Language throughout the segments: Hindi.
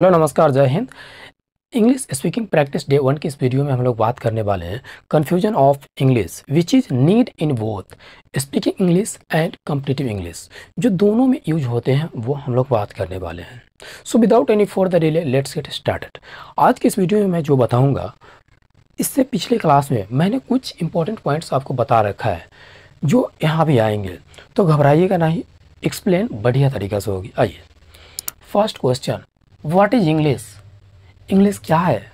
हेलो नमस्कार, जय Hind. English speaking practice day 1 की इस वीडियो में हम लोग बात करने वाले हैं confusion of English which is need in both speaking English and competitive English, जो दोनों में यूज होते हैं वो हम लोग बात करने वाले हैं। So without any further delay let's get started. आज की इस वीडियो में मैं जो बताऊंगा, इससे पिछले क्लास में मैंने कुछ इंपॉर्टेंट पॉइंट्स आपको बता रखा है जो यहाँ भी आएंगे, तो घबराइएगा नहीं, एक्सप्लेन बढ़िया तरीक़ा से होगी। आइए, first question, what is English? English क्या है?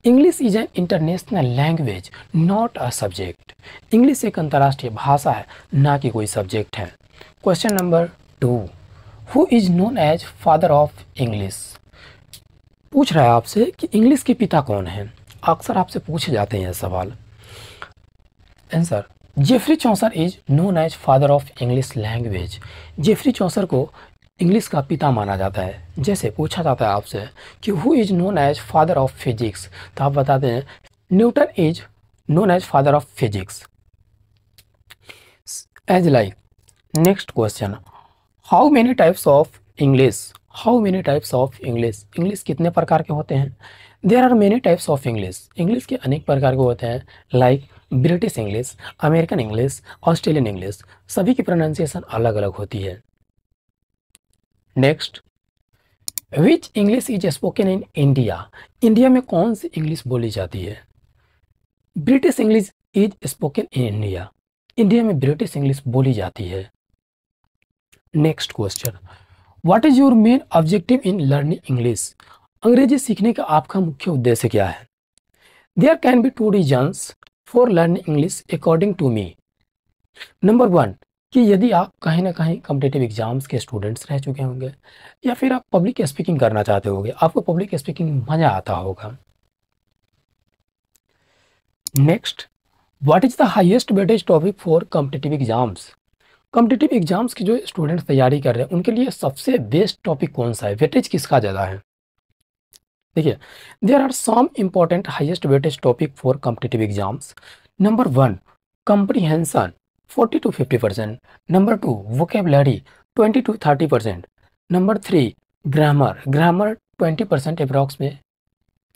English is an international language not a subject. English एक अंतर्राष्ट्रीय भाषा है, ना कि कोई सब्जेक्ट है। Question number 2, who is known as father of English? पूछ रहा है आपसे कि इंग्लिश के पिता कौन हैं। अक्सर आपसे पूछे जाते हैं यह सवाल। Answer, Geoffrey Chaucer is known as father of English language. Geoffrey Chaucer को इंग्लिश का पिता माना जाता है। जैसे पूछा जाता है आपसे कि who is known as father of physics, तो आप बताते हैं Newton is known as father of physics. As like next question, how many types of English? How many types of English? English कितने प्रकार के होते हैं? There are many types of English. English के अनेक प्रकार के होते हैं, like British English, American English, Australian English. सभी की प्रोनाउंसिएशन अलग अलग होती है। Next, which English is spoken in India? India में कौन सी इंग्लिश बोली जाती है? British English is spoken in India. India में ब्रिटिश इंग्लिश बोली जाती है। Next question, what is your main objective in learning English? अंग्रेजी सीखने का आपका मुख्य उद्देश्य क्या है? There can be two reasons for learning English according to me. Number 1, कि यदि आप कहीं ना कहीं कॉम्पिटिटिव एग्जाम्स के स्टूडेंट्स रह चुके होंगे, या फिर आप पब्लिक स्पीकिंग करना चाहते होंगे, आपको पब्लिक स्पीकिंग में मजा आता होगा। Next, what is the highest weightage topic for competitive exams? Competitive exams के जो स्टूडेंट्स तैयारी कर रहे हैं उनके लिए सबसे बेस्ट टॉपिक कौन सा है? वेटेज किसका ज़्यादा है? देखिए, there are some important highest weightage topic for competitive exams. Number 1, comprehension 40 to 50%. Number 2, vocabulary 20 to 30%. Number 3, grammar 20% approx में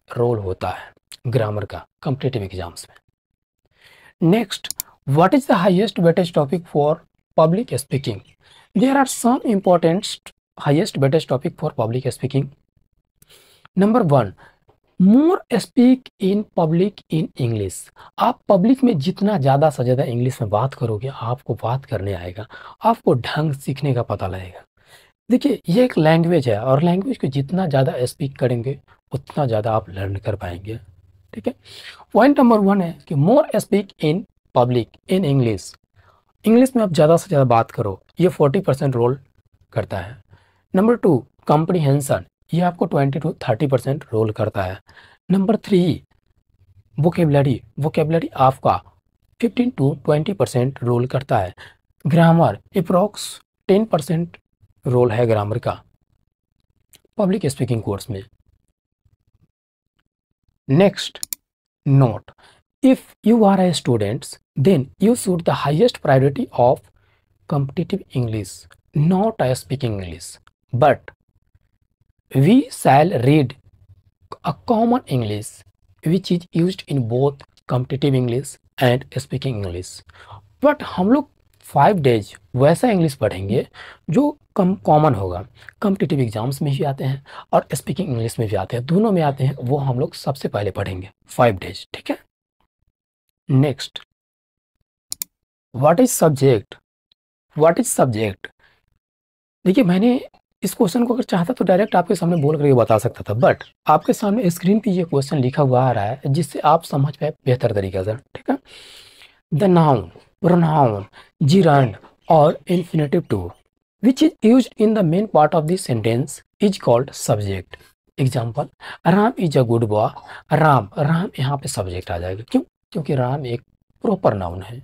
रोल होता है ग्रामर का कॉम्पिटिटिव एग्जाम्स में। Next, what is the highest weightage topic for public speaking? There are some important highest weightage topic for public speaking. Number 1, more speak in public in English. आप पब्लिक में जितना ज़्यादा से ज़्यादा इंग्लिश में बात करोगे, आपको बात करने आएगा, आपको ढंग सीखने का पता लगेगा। देखिए, ये एक लैंग्वेज है और लैंग्वेज को जितना ज़्यादा स्पीक करेंगे उतना ज़्यादा आप लर्न कर पाएंगे। ठीक है, पॉइंट नंबर 1 है कि more speak in public in English. English में आप ज़्यादा से ज़्यादा बात करो, ये 40% रोल करता है। नंबर 2, कॉम्प्रीहेंशन, ये आपको 20 to 30% रोल करता है। नंबर 3, वोकेबलरी आपका 15 to 20% रोल करता है। ग्रामर अप्रॉक्स 10% रोल है ग्रामर का पब्लिक स्पीकिंग कोर्स में। Next, note, if you are a students then you should the highest priority of competitive English, not a speaking English, but we shall read a common English which is used in both competitive English and speaking English. But हम लोग 5 days वैसा इंग्लिश पढ़ेंगे जो कॉमन होगा, कॉम्पिटिटिव एग्जाम्स में भी आते हैं और स्पीकिंग इंग्लिश में भी आते हैं, दोनों में आते हैं, वो हम लोग सबसे पहले पढ़ेंगे 5 days। ठीक है। Next, what is subject? What is subject? देखिए, मैंने इस क्वेश्चन को अगर चाहता तो डायरेक्ट आपके सामने बोल करके बता सकता था, बट आपके सामने स्क्रीन पे ये क्वेश्चन लिखा हुआ आ रहा है जिससे आप समझ पाए बेहतर तरीके से। ठीक है, द नाउन, प्रोनाउन, जिरंड और infinitive to which is used in the main part of this sentence is called subject. Example, Ram is a good boy. Ram यहाँ पे सब्जेक्ट आ जाएगा। क्यों? क्योंकि राम एक प्रॉपर नाउन है।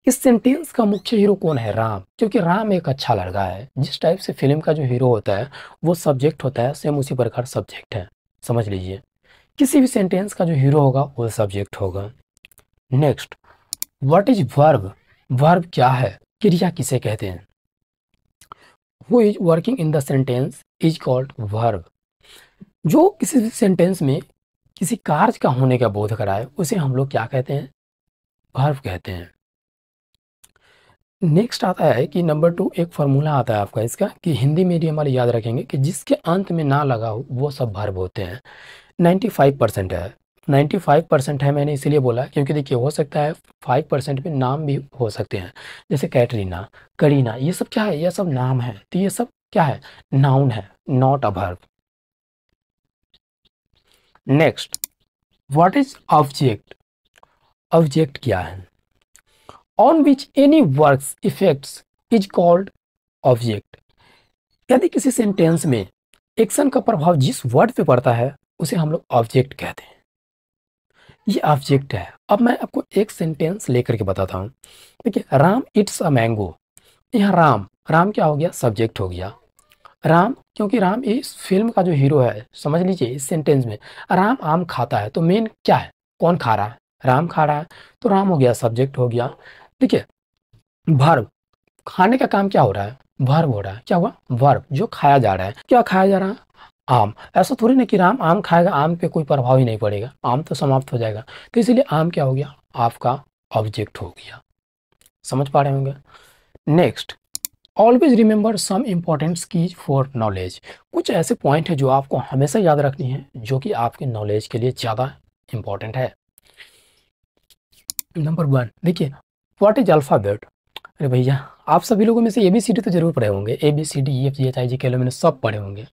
इस सेंटेंस का मुख्य हीरो कौन है? राम, क्योंकि राम एक अच्छा लड़का है। जिस टाइप से फिल्म का जो हीरो होता है वो सब्जेक्ट होता है, सेम उसी प्रकार सब्जेक्ट है, समझ लीजिए। किसी भी सेंटेंस का जो हीरो होगा वो सब्जेक्ट होगा। Next, what is verb? Verb क्या है? क्रिया किसे कहते हैं? Who is working in the sentence is called verb. जो किसी भी सेंटेंस में किसी कार्य का होने का बोध कराए उसे हम लोग क्या कहते हैं? वर्ब कहते हैं। नेक्स्ट आता है कि नंबर 2 एक फार्मूला आता है आपका इसका कि हिंदी मीडियम वाले याद रखेंगे कि जिसके अंत में ना लगा हो वो सब वर्ब होते हैं। 95% है, 95% है मैंने इसीलिए बोला क्योंकि देखिए हो सकता है 5% में नाम भी हो सकते हैं, जैसे कैटरीना, करीना, ये सब क्या है? ये सब नाम है, तो ये सब क्या है? नाउन है, not a verb. Next, what is object? Object क्या है? On which any works effects is called object. यदि किसी सेंटेंस में एक्शन का प्रभाव जिस वर्ड पे पड़ता है उसे हम लोग ऑब्जेक्ट कहते हैं। ये ऑब्जेक्ट है। अब मैं आपको एक सेंटेंस लेकर के बताता हूँ। देखिए, राम इट्स अ मैंगो। यहाँ राम, राम क्या हो गया? सब्जेक्ट हो गया। राम, क्योंकि राम इस फिल्म का जो हीरो है, समझ लीजिए इस सेंटेंस में राम आम खाता है, तो मेन क्या है? कौन खा रहा है? राम खा रहा है, तो राम हो गया, सब्जेक्ट हो गया। देखिए, वर्ब, खाने का काम क्या हो रहा है? वर्ब हो रहा है। क्या हुआ? वर्ब, जो खाया जा रहा है। क्या खाया जा रहा है? आम। ऐसा थोड़ी ना कि राम आम खाएगा, आम पे कोई प्रभाव ही नहीं पड़ेगा, आम तो समाप्त हो जाएगा। तो इसीलिए आम क्या हो गया? आपका ऑब्जेक्ट हो गया। समझ पा रहे होंगे। Next, always remember some important keys for knowledge. कुछ ऐसे पॉइंट है जो आपको हमेशा याद रखनी है, जो कि आपके नॉलेज के लिए ज़्यादा इंपॉर्टेंट है। नंबर 1, देखिए, व्हाट इज अल्फ़ाबेट? अरे भैया, आप सभी लोगों में से ABCD तो जरूर पढ़े होंगे। ABCD EFGHIJ मैंने सब पढ़े होंगे।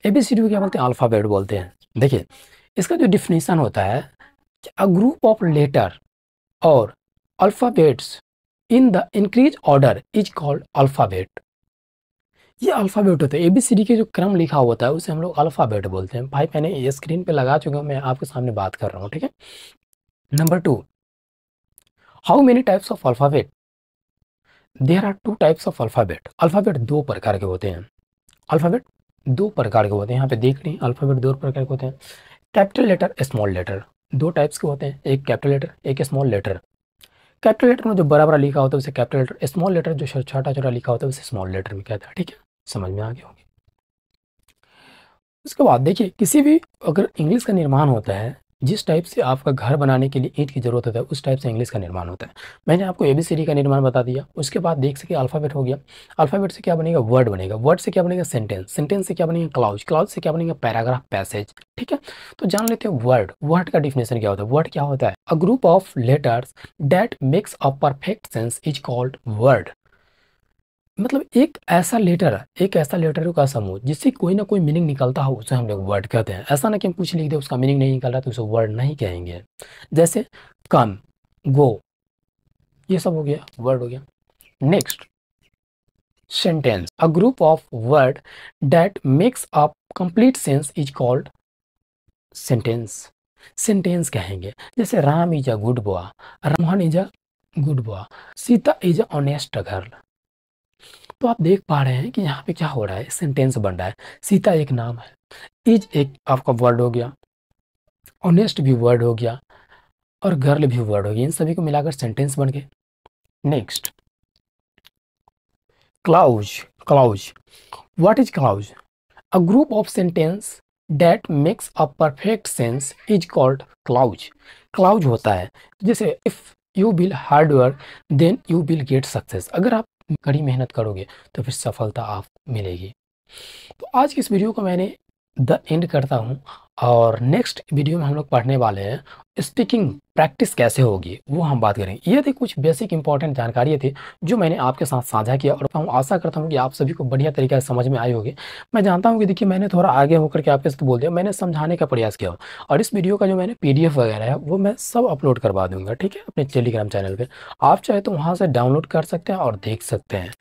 ABCD को क्या बोलते हैं? अल्फ़ाबेट बोलते हैं। देखिए, इसका जो डिफिनीशन होता है, अ ग्रुप ऑफ लेटर और alphabets in the increase order is called alphabet. ये अल्फ़ाबेट होता है। ABCD के जो क्रम लिखा होता है उसे हम लोग अल्फ़ाबेट बोलते हैं। भाई, मैंने ये स्क्रीन पे लगा चुका हूँ, मैं आपके सामने बात कर रहा हूँ, ठीक है। Number 2, how many types of alphabet? There are 2 types of alphabet. Alphabet 2 प्रकार के होते हैं। अल्फ़ाबेट 2 प्रकार के होते हैं। यहाँ पे देख रही हैं, अल्फ़ाबेट 2 प्रकार के होते हैं। Capital letter, small letter, 2 types के होते हैं, एक कैपिटल लेटर, एक स्मॉल लेटर। कैपिटल लेटर में जो बड़ा बड़ा लिखा होता है उसे कैपिटल लेटर, स्मॉल लेटर जो छोटा छोटा लिखा होता है उसे स्मॉल लेटर में कहता है, ठीक है। समझ में आ गया होगी। उसके बाद देखिए, किसी भी अगर इंग्लिश का निर्माण होता है, जिस टाइप से आपका घर बनाने के लिए ईंट की जरूरत होता है उस टाइप से इंग्लिश का निर्माण होता है। मैंने आपको ABCD का निर्माण बता दिया। उसके बाद देख सके अल्फ़ाबेट हो गया। अल्फ़ाबेट से क्या बनेगा? वर्ड बनेगा। वर्ड से क्या बनेगा? सेंटेंस। सेंटेंस से क्या बनेगा? क्लाउज। क्लाउज से क्या बनेगा? पैराग्राफ, पैसेज, ठीक है। तो जान लेते हैं वर्ड। वर्ड का डिफिनेशन क्या होता है? वर्ड क्या होता है? अ group of letters that makes a perfect sense is called word. मतलब एक ऐसा लेटर का समूह जिससे कोई ना कोई मीनिंग निकलता हो उसे हम लोग वर्ड कहते हैं। ऐसा ना कि हम कुछ लिख दे उसका मीनिंग नहीं निकल रहा तो उसे वर्ड नहीं कहेंगे। जैसे कम, गो, ये सब हो गया, वर्ड हो गया। Next, sentence, a group of word that makes a complete sense is called sentence. Sentence कहेंगे। जैसे Ram is a good boy, Mohan is a good boy, Sita is a honest girl. तो आप देख पा रहे हैं कि यहाँ पे क्या हो रहा है, सेंटेंस बन रहा है। सीता एक नाम है, इज एक आपका वर्ड हो गया, ऑनेस्ट भी वर्ड हो गया और गर्ल भी वर्ड हो गया। इन सभी को मिलाकर सेंटेंस बन गए। Next, clause. Clause, what is clause? A group of sentence that makes a perfect sense is called clause. Clause होता है जैसे if you will hard work then you will get success. अगर आप कड़ी मेहनत करोगे तो फिर सफलता आपको मिलेगी। तो आज की इस वीडियो को मैंने द एंड करता हूँ और नेक्स्ट वीडियो में हम लोग पढ़ने वाले हैं स्पीकिंग प्रैक्टिस कैसे होगी, वो हम बात करेंगे। ये थी कुछ बेसिक इंपॉर्टेंट जानकारी थी जो मैंने आपके साथ साझा किया और मैं आशा करता हूँ कि आप सभी को बढ़िया तरीके से समझ में आई होगी। मैं जानता हूँ कि देखिए, मैंने थोड़ा आगे होकर के आपके साथ बोल दिया, मैंने समझाने का प्रयास किया और इस वीडियो का जो मैंने PDF वगैरह है वो मैं सब अपलोड करवा दूंगा, ठीक है, अपने टेलीग्राम चैनल पर। आप चाहे तो वहाँ से डाउनलोड कर सकते हैं और देख सकते हैं।